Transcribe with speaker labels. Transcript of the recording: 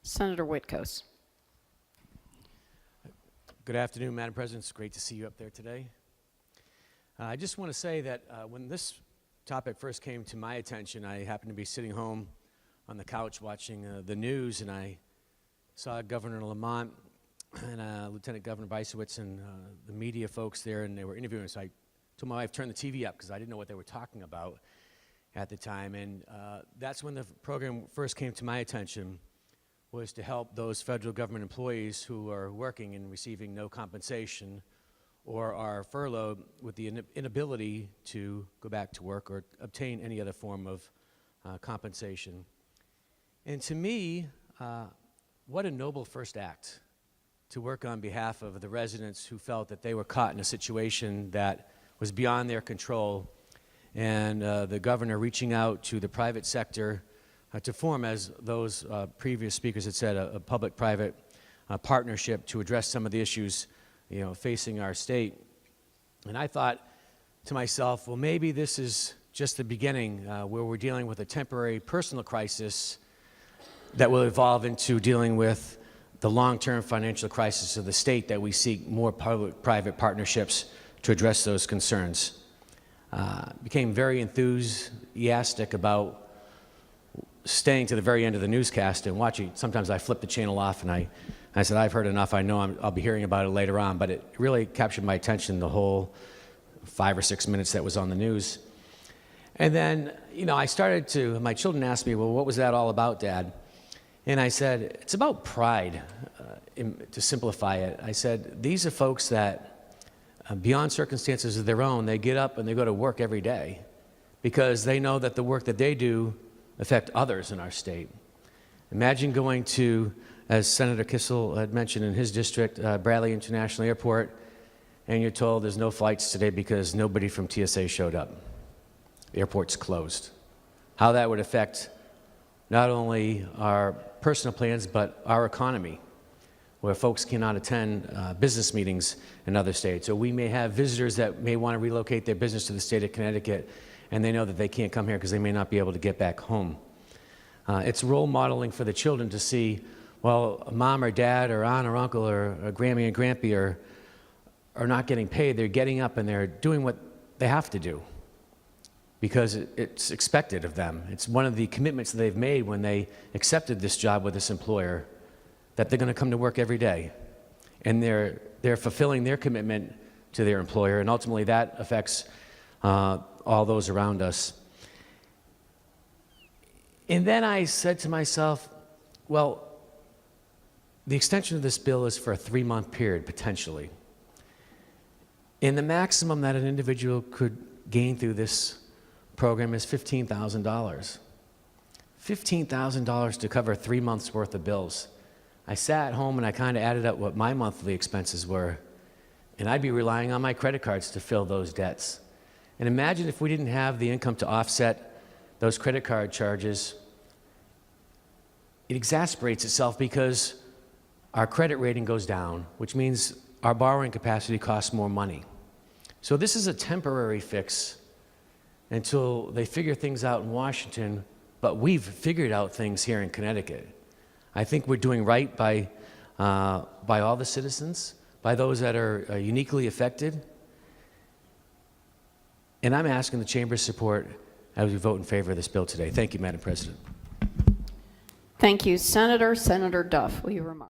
Speaker 1: Senator Witkos.
Speaker 2: Good afternoon, Madam President. It's great to see you up there today. I just want to say that when this topic first came to my attention, I happened to be sitting home on the couch watching the news, and I saw Governor Lamont and Lieutenant Governor Bisowitz and the media folks there, and they were interviewing. So I told my wife, turn the TV up, because I didn't know what they were talking about at the time. And that's when the program first came to my attention, was to help those federal government employees who are working and receiving no compensation or are furloughed with the inability to go back to work or obtain any other form of compensation. And to me, what a noble first act to work on behalf of the residents who felt that they were caught in a situation that was beyond their control, and the governor reaching out to the private sector to form, as those previous speakers had said, a public-private partnership to address some of the issues, facing our state. And I thought to myself, well, maybe this is just the beginning, where we're dealing with a temporary personal crisis that will evolve into dealing with the long-term financial crisis of the state, that we seek more public-private partnerships to address those concerns. Became very enthusiastic about staying to the very end of the newscast and watching. Sometimes I flip the channel off, and I said, I've heard enough. I know I'll be hearing about it later on, but it really captured my attention, the whole 5 or 6 minutes that was on the news. And then, I started to, my children asked me, well, what was that all about, Dad? And I said, it's about pride, to simplify it. I said, these are folks that, beyond circumstances of their own, they get up and they go to work every day because they know that the work that they do affect others in our state. Imagine going to, as Senator Kissel had mentioned in his district, Bradley International Airport, and you're told there's no flights today because nobody from TSA showed up. The airport's closed. How that would affect not only our personal plans, but our economy, where folks cannot attend business meetings in other states. Or we may have visitors that may want to relocate their business to the state of Connecticut, and they know that they can't come here because they may not be able to get back home. It's role modeling for the children to see, well, mom or dad or aunt or uncle or Grammy and Grampy are not getting paid. They're getting up and they're doing what they have to do because it's expected of them. It's one of the commitments that they've made when they accepted this job with this employer, that they're going to come to work every day. And they're fulfilling their commitment to their employer, and ultimately that affects all those around us. And then I said to myself, well, the extension of this bill is for a 3-month period, potentially. And the maximum that an individual could gain through this program is $15,000. $15,000 to cover 3 months worth of bills. I sat at home and I kind of added up what my monthly expenses were, and I'd be relying on my credit cards to fill those debts. And imagine if we didn't have the income to offset those credit card charges. It exasperates itself because our credit rating goes down, which means our borrowing capacity costs more money. So this is a temporary fix until they figure things out in Washington, but we've figured out things here in Connecticut. I think we're doing right by all the citizens, by those that are uniquely affected. And I'm asking the Chamber's support as we vote in favor of this bill today. Thank you, Madam President.
Speaker 1: Thank you, Senator. Senator Duff, will you remark?